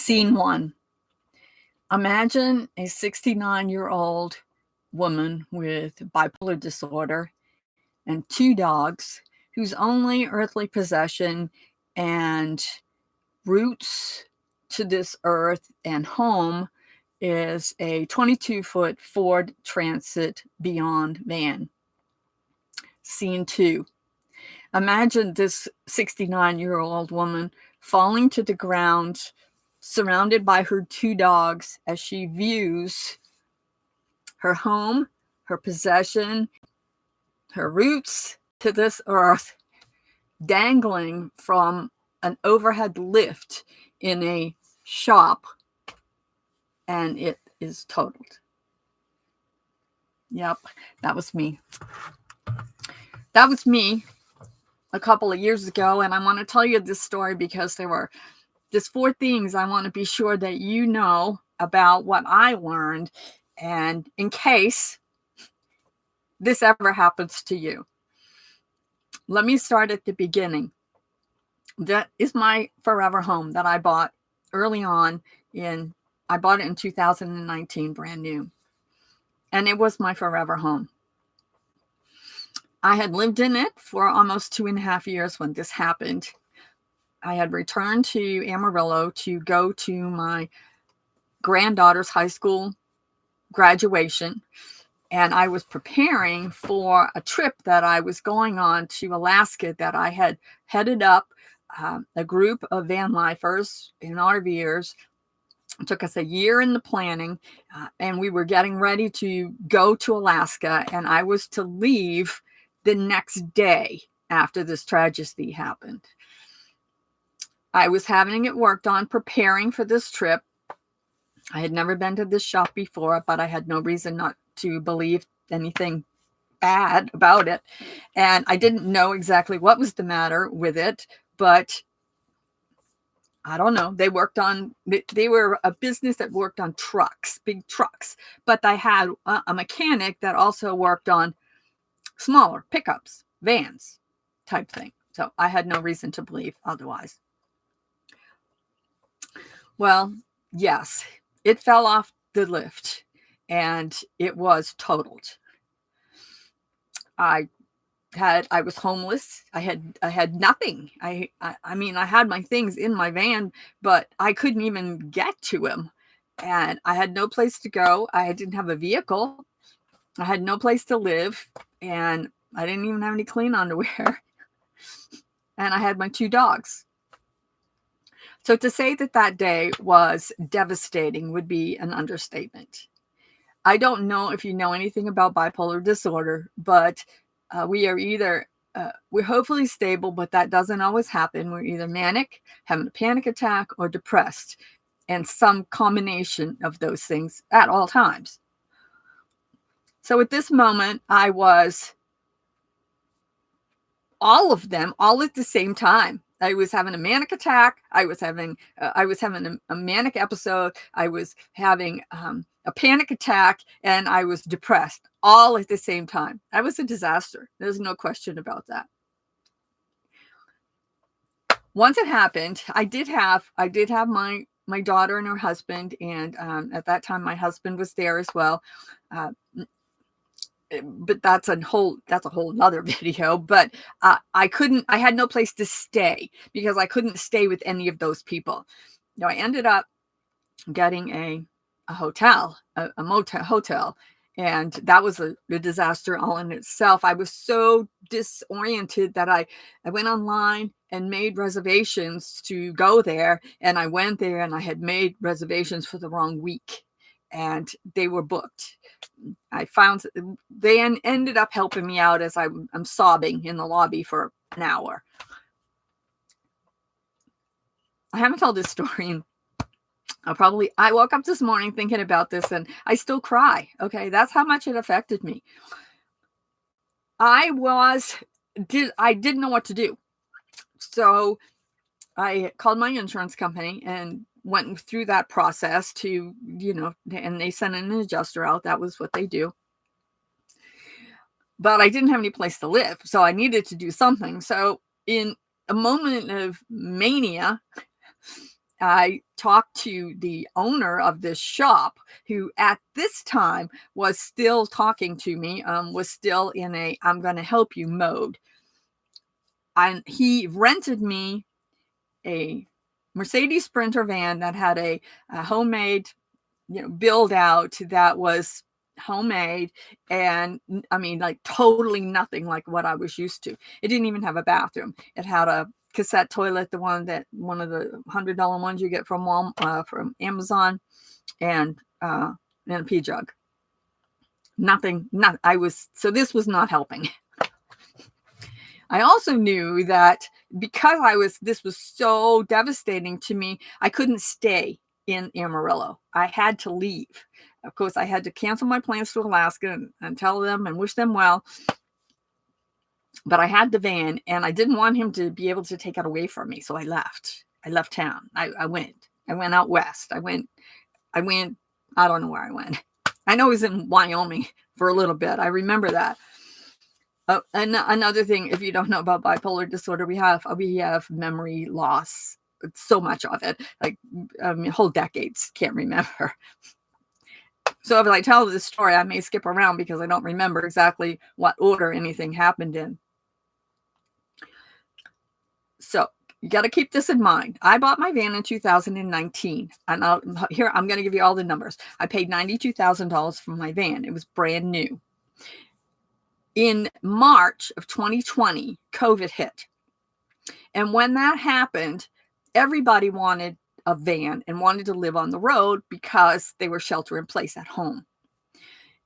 Scene 1. Imagine a 69-year-old woman with bipolar disorder and 2 dogs whose only earthly possession and roots to this earth and home is a 22-foot Ford Transit Beyond van. Scene 2. Imagine this 69-year-old woman falling to the ground, surrounded by her 2 dogs, as she views her home, her possession, her roots to this earth dangling from an overhead lift in a shop, and it is totaled. Yep, that was me. That was me a couple of years ago, and I want to tell you this story because there's 4 things I want to be sure that you know about what I learned, and in case this ever happens to you. Let me start at the beginning. That is my forever home that I bought early on. I bought it in 2019, brand new, and it was my forever home. I had lived in it for almost 2.5 years when this happened. I had returned to Amarillo to go to my granddaughter's high school graduation, and I was preparing for a trip that I was going on to Alaska that I had headed up. A group of Vanlifers and RVers. It took us a year in the planning, and we were getting ready to go to Alaska, and I was to leave the next day after this tragedy happened. I was having it worked on, preparing for this trip. I had never been to this shop before, but I had no reason not to believe anything bad about it. And I didn't know exactly what was the matter with it, but I don't know. They were a business that worked on trucks, big trucks, but they had a mechanic that also worked on smaller pickups, vans type thing. So I had no reason to believe otherwise. Well, yes, it fell off the lift and it was totaled. I was homeless. I had nothing. I mean, I had my things in my van, but I couldn't even get to him. And I had no place to go. I didn't have a vehicle. I had no place to live. And I didn't even have any clean underwear. And I had my 2 dogs. So to say that day was devastating would be an understatement. I don't know if you know anything about bipolar disorder, but we're hopefully stable, but that doesn't always happen. We're either manic, having a panic attack, or depressed, and some combination of those things at all times. So at this moment, I was all of them, all at the same time. I was having a manic attack. I was having a manic episode. I was having a panic attack, and I was depressed all at the same time. That was a disaster. There's no question about that. Once it happened, I did have my daughter and her husband, and at that time my husband was there as well. But that's a whole other video. But I had no place to stay because I couldn't stay with any of those people. Now I ended up getting a hotel, a motel hotel, and that was a disaster all in itself. I was so disoriented that I went online and made reservations to go there, and I went there and I had made reservations for the wrong week, and they were booked. I found they ended up helping me out as I'm sobbing in the lobby for an hour. I haven't told this story in I woke up this morning thinking about this and I still cry. Okay. That's how much it affected me. I didn't know what to do. So I called my insurance company and went through that process to, and they sent an adjuster out. That was what they do. But I didn't have any place to live. So I needed to do something. So in a moment of mania, I talked to the owner of this shop, who at this time was still talking to me, was still in a I'm going to help you mode. And he rented me a Mercedes Sprinter van that had a homemade, build out that was homemade, and I mean, like, totally nothing like what I was used to. It didn't even have a bathroom. It had a cassette toilet, one of the $100 ones you get from Amazon, and a pee jug. Nothing. So this was not helping. I also knew that because this was so devastating to me, I couldn't stay in Amarillo. I had to leave. Of course, I had to cancel my plans to Alaska and tell them and wish them well. But I had the van, and I didn't want him to be able to take it away from me. So I left. I left town. I went out west. I went, I don't know where I went. I know it was in Wyoming for a little bit. I remember that. And another thing, if you don't know about bipolar disorder, we have memory loss. So much of it, like whole decades, can't remember. So if I tell this story, I may skip around because I don't remember exactly what order anything happened in. So you got to keep this in mind. I bought my van in 2019, and I'm going to give you all the numbers. I paid $92,000 for my van. It was brand new. In March of 2020, COVID hit. And when that happened, everybody wanted a van and wanted to live on the road because they were shelter in place at home.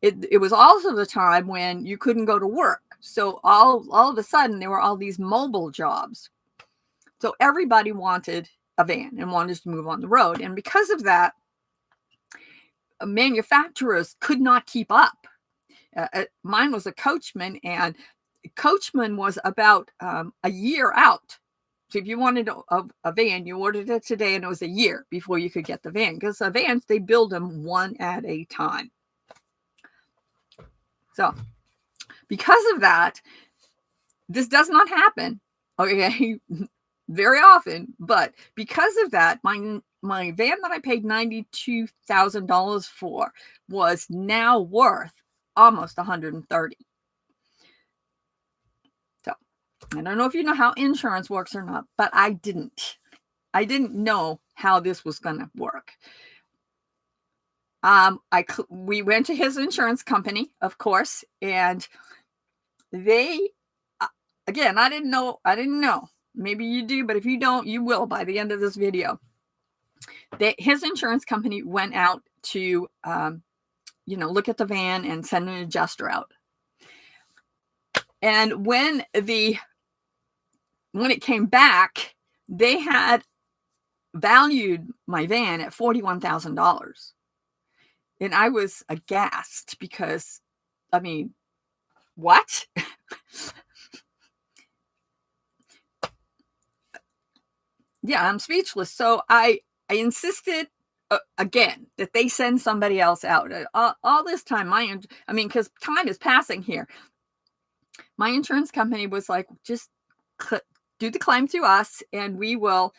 It was also the time when you couldn't go to work. So all of a sudden, there were all these mobile jobs. So everybody wanted a van and wanted to move on the road. And because of that, manufacturers could not keep up. Mine was a Coachman, and Coachman was about a year out. So if you wanted a van, you ordered it today, and it was a year before you could get the van, because the vans, they build them one at a time. So because of that, this does not happen, okay, very often. But because of that, my van that I paid $92,000 for was now worth almost $130,000. So I don't know if you know how insurance works or not, but I didn't know how this was going to work. We went to his insurance company, of course, and they, again, I didn't know. Maybe you do, but if you don't, you will by the end of this video. His insurance company went out to, look at the van and send an adjuster out. And when it came back, they had valued my van at $41,000. And I was aghast because, I mean, what? Yeah, I'm speechless. So I insisted again that they send somebody else out. All this time, because time is passing here. My insurance company was like, just do the claim to us, and we will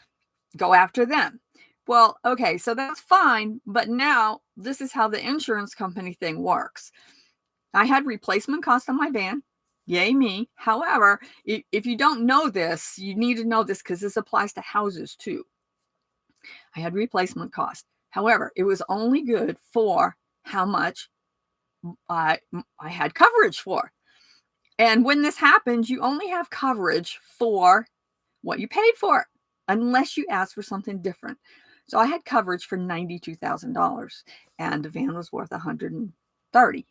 go after them. Well, okay, so that's fine, but now this is how the insurance company thing works. I had replacement cost on my van. Yay me. However, if you don't know this, you need to know this because this applies to houses too. I had replacement cost. However, it was only good for how much I had coverage for. And when this happens, you only have coverage for what you paid for, unless you ask for something different. So I had coverage for $92,000, and the van was worth $130,000.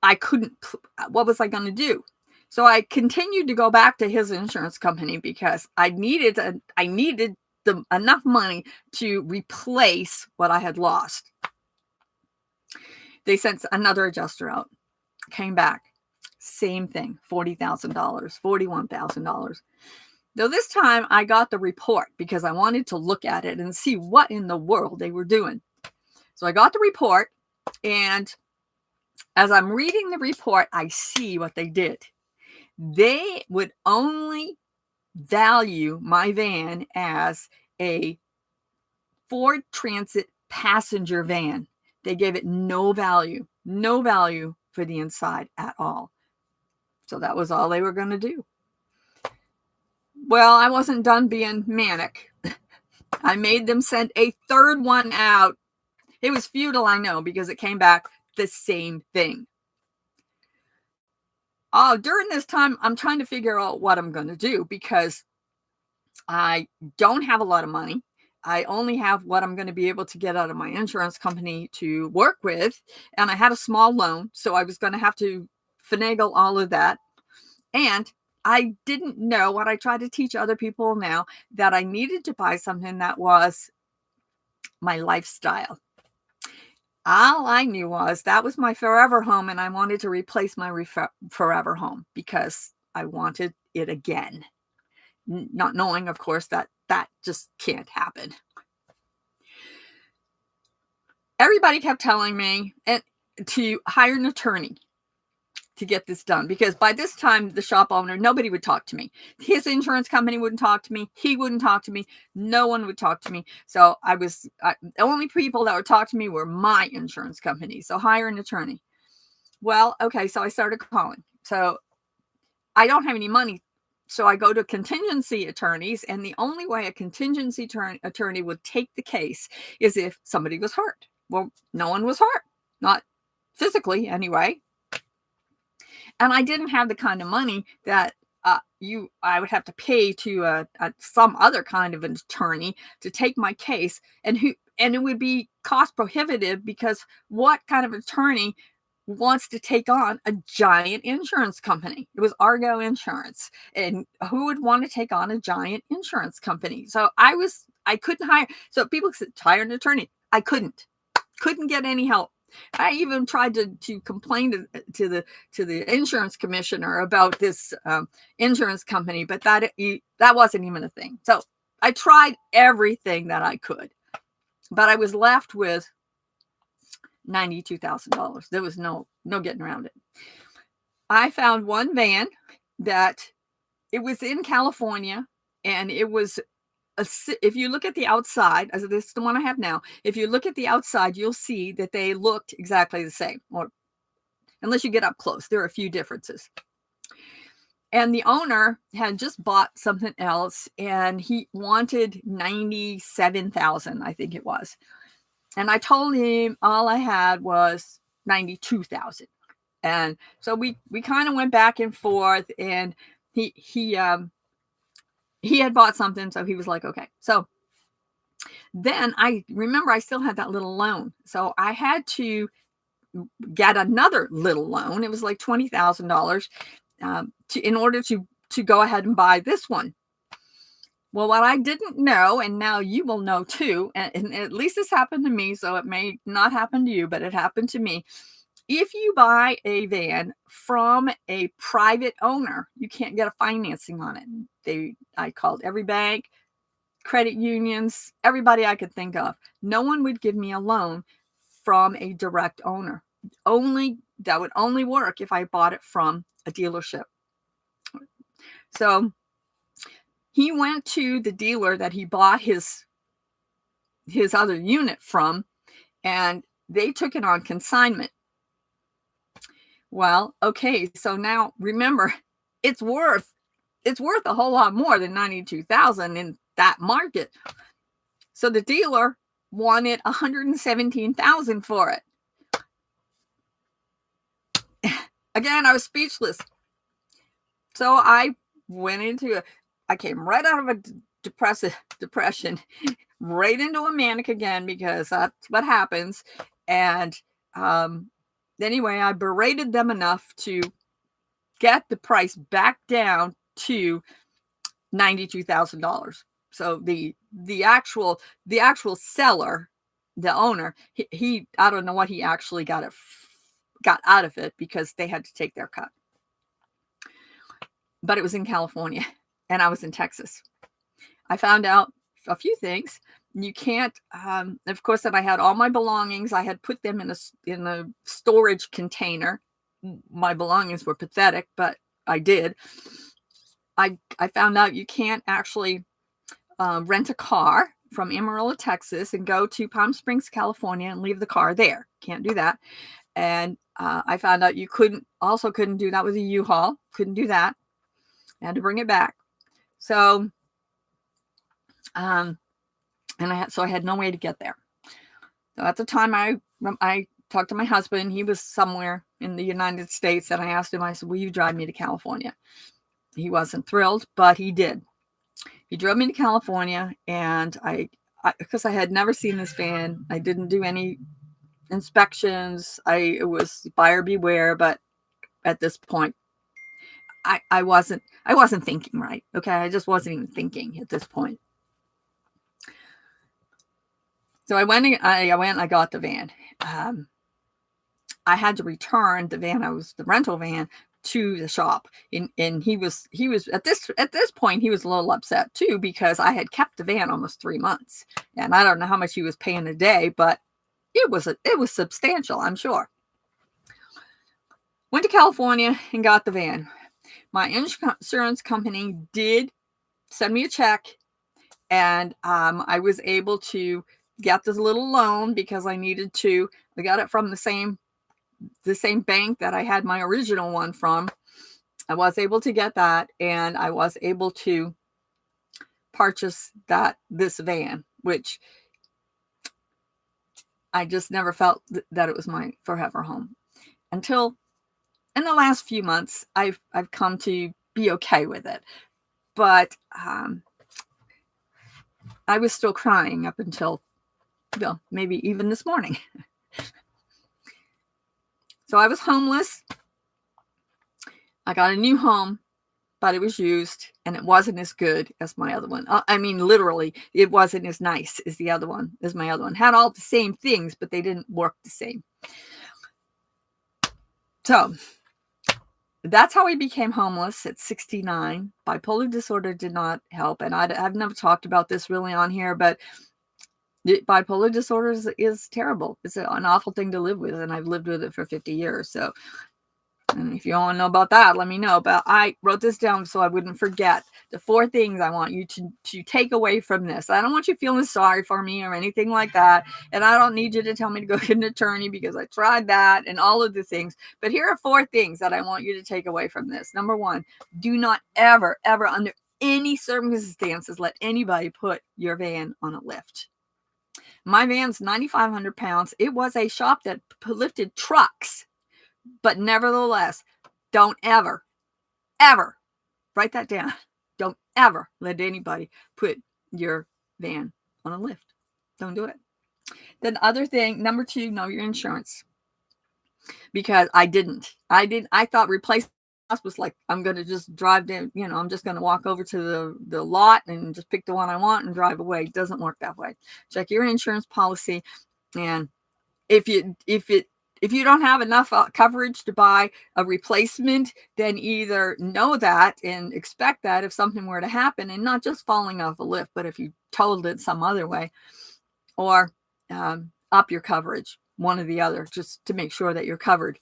I couldn't, what was I going to do? So I continued to go back to his insurance company because I needed enough money to replace what I had lost. They sent another adjuster out, came back, same thing, $40,000, $41,000. Though this time I got the report because I wanted to look at it and see what in the world they were doing. So I got the report, and as I'm reading the report, I see what they did. They would only value my van as a Ford Transit passenger van. They gave it no value for the inside at all. So that was all they were going to do. Well, I wasn't done being manic. I made them send a third one out. It was futile, I know, because it came back the same thing. During this time, I'm trying to figure out what I'm going to do because I don't have a lot of money. I only have what I'm going to be able to get out of my insurance company to work with. And I had a small loan, so I was going to have to finagle all of that. And I didn't know what I try to teach other people now, that I needed to buy something that was my lifestyle. All I knew was that was my forever home, and I wanted to replace my forever home because I wanted it again. Not knowing, of course, that just can't happen. Everybody kept telling me to hire an attorney to get this done, because by this time, the shop owner, nobody would talk to me. His insurance company wouldn't talk to me. He wouldn't talk to me. No one would talk to me. So the only people that would talk to me were my insurance company. So hire an attorney. Well, okay. So I started calling. So I don't have any money. So I go to contingency attorneys, and the only way a contingency attorney would take the case is if somebody was hurt. Well, no one was hurt, not physically anyway. And I didn't have the kind of money that I would have to pay to some other kind of an attorney to take my case, and it would be cost prohibitive, because what kind of attorney wants to take on a giant insurance company? It was Argo Insurance, and who would want to take on a giant insurance company? So I couldn't hire. So people said, hire an attorney. I couldn't get any help. I even tried to complain to the insurance commissioner about this insurance company, but that wasn't even a thing. So I tried everything that I could, but I was left with $92,000. There was no getting around it. I found one van that it was in California, and it was if you look at the outside, as this is the one I have now, if you look at the outside, you'll see that they looked exactly the same, or unless you get up close, there are a few differences. And the owner had just bought something else, and he wanted $97,000, I think it was. And I told him all I had was $92,000. And so we kind of went back and forth, and he had bought something, so he was like, okay. So then I remember I still had that little loan. So I had to get another little loan. It was like $20,000 in order to go ahead and buy this one. Well, what I didn't know, and now you will know too, and at least this happened to me, so it may not happen to you, but it happened to me. If you buy a van from a private owner, you can't get a financing on it. I called every bank, credit unions, everybody I could think of. No one would give me a loan from a direct owner. That would only work if I bought it from a dealership. So he went to the dealer that he bought his other unit from, and they took it on consignment. Well, okay, so now remember, it's worth a whole lot more than $92,000 in that market. So the dealer wanted $117,000 for it. Again, I was speechless. So I went into I came right out of a depression, right into a manic again, because that's what happens. And anyway, I berated them enough to get the price back down to $92,000. So the actual seller, the owner, he I don't know what he actually got out of it, because they had to take their cut. But it was in California, and I was in Texas. I found out a few things. You can't, of course, that I had all my belongings. I had put them in a storage container. My belongings were pathetic, but I did. I found out you can't actually rent a car from Amarillo, Texas, and go to Palm Springs, California, and leave the car there. Can't do that. And I found out you couldn't do that with a U-Haul. Couldn't do that. I had to bring it back. So, and I had no way to get there. So at the time, I talked to my husband. He was somewhere in the United States, and I asked him. I said, "Will you drive me to California?" He wasn't thrilled, but he did. He drove me to California, and because I had never seen this van, I didn't do any inspections. It was buyer beware, but at this point, I wasn't thinking right. Okay, I just wasn't even thinking at this point. So I went and I got the van. I had to return the van. The rental van to the shop, and he was at this point he was a little upset too, because I had kept the van almost 3 months, and I don't know how much he was paying a day, but it was substantial, I'm sure. Went to California and got the van. My insurance company did send me a check, and I was able to get this little loan because I needed to. I got it from the same bank that I had my original one from. I was able to get that, and I was able to purchase this van, which I just never felt that it was my forever home until in the last few months. I've come to be okay with it, but I was still crying up until, well, maybe even this morning. So I was homeless. I got a new home, but it was used, and it wasn't as good as my other one. I mean, literally, it wasn't as nice as my other one. Had all the same things, but they didn't work the same. So that's how I became homeless at 69. Bipolar disorder did not help, and I've never talked about this really on here, but bipolar disorder is terrible. It's an awful thing to live with, and I've lived with it for 50 years. So, and if you want to know about that, let me know. But I wrote this down so I wouldn't forget the 4 things I want you to take away from this. I don't want you feeling sorry for me or anything like that. And I don't need you to tell me to go get an attorney, because I tried that and all of the things. But here are 4 things that I want you to take away from this. Number 1, do not ever, ever under any circumstances let anybody put your van on a lift. My van's 9,500 pounds. It was a shop that lifted trucks. But nevertheless, don't ever, ever, write that down. Don't ever let anybody put your van on a lift. Don't do it. Then other thing, number 2, know your insurance. Because I didn't. I thought replace was like, I'm going to just drive down, I'm just going to walk over to the lot and just pick the one I want and drive away. It doesn't work that way. Check your insurance policy. And if you don't have enough coverage to buy a replacement, then either know that and expect that if something were to happen, and not just falling off a lift, but if you totaled it some other way, or up your coverage, one or the other, just to make sure that you're covered.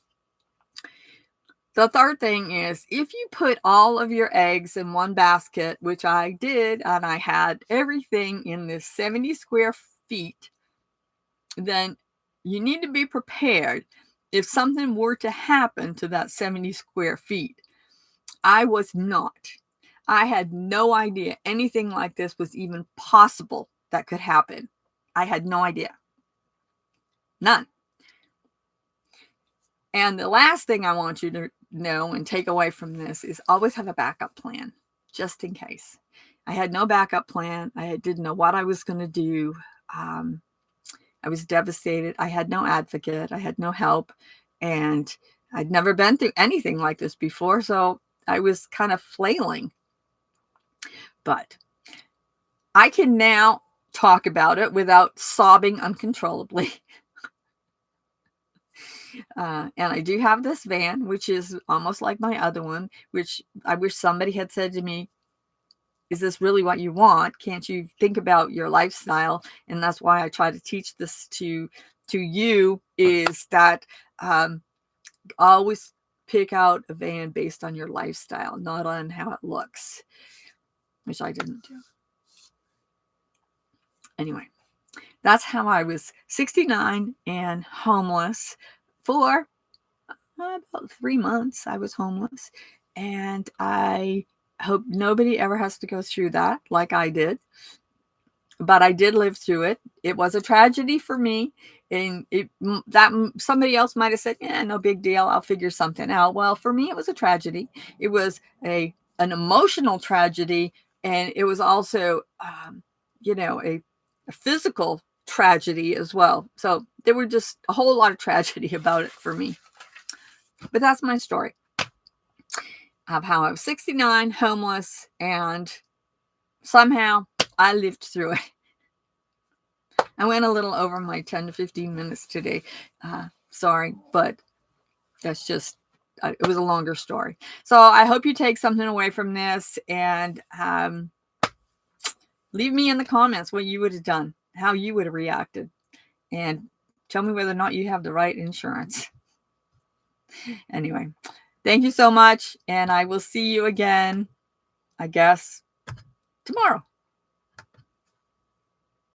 The third thing is, if you put all of your eggs in one basket, which I did, and I had everything in this 70 square feet, then you need to be prepared if something were to happen to that 70 square feet. I was not. I had no idea anything like this was even possible that could happen. I had no idea. None. And the last thing I want you to know and take away from this is always have a backup plan, just in case. I had no backup plan. I didn't know what I was going to do. I was devastated. I had no advocate. I had no help. And I'd never been through anything like this before. So I was kind of flailing. But I can now talk about it without sobbing uncontrollably. And I do have this van, which is almost like my other one, which I wish somebody had said to me, is this really what you want? Can't you think about your lifestyle? And that's why I try to teach this to you, is that always pick out a van based on your lifestyle, not on how it looks, which I didn't do. Anyway, that's how I was 69 and homeless for about 3 months. I was homeless, and I hope nobody ever has to go through that like I did. But I did live through it. It was a tragedy for me, and somebody else might have said, "Yeah, no big deal. I'll figure something out." Well, for me, it was a tragedy. It was an emotional tragedy, and it was also, a physical tragedy as well. So there were just a whole lot of tragedy about it for me. But that's my story of how I was 69, homeless, and somehow I lived through it. I went a little over my 10 to 15 minutes today. Sorry, but that's just, it was a longer story. So I hope you take something away from this, and leave me in the comments what you would have done, how you would have reacted, and tell me whether or not you have the right insurance. Anyway, thank you so much, and I will see you again, I guess, tomorrow.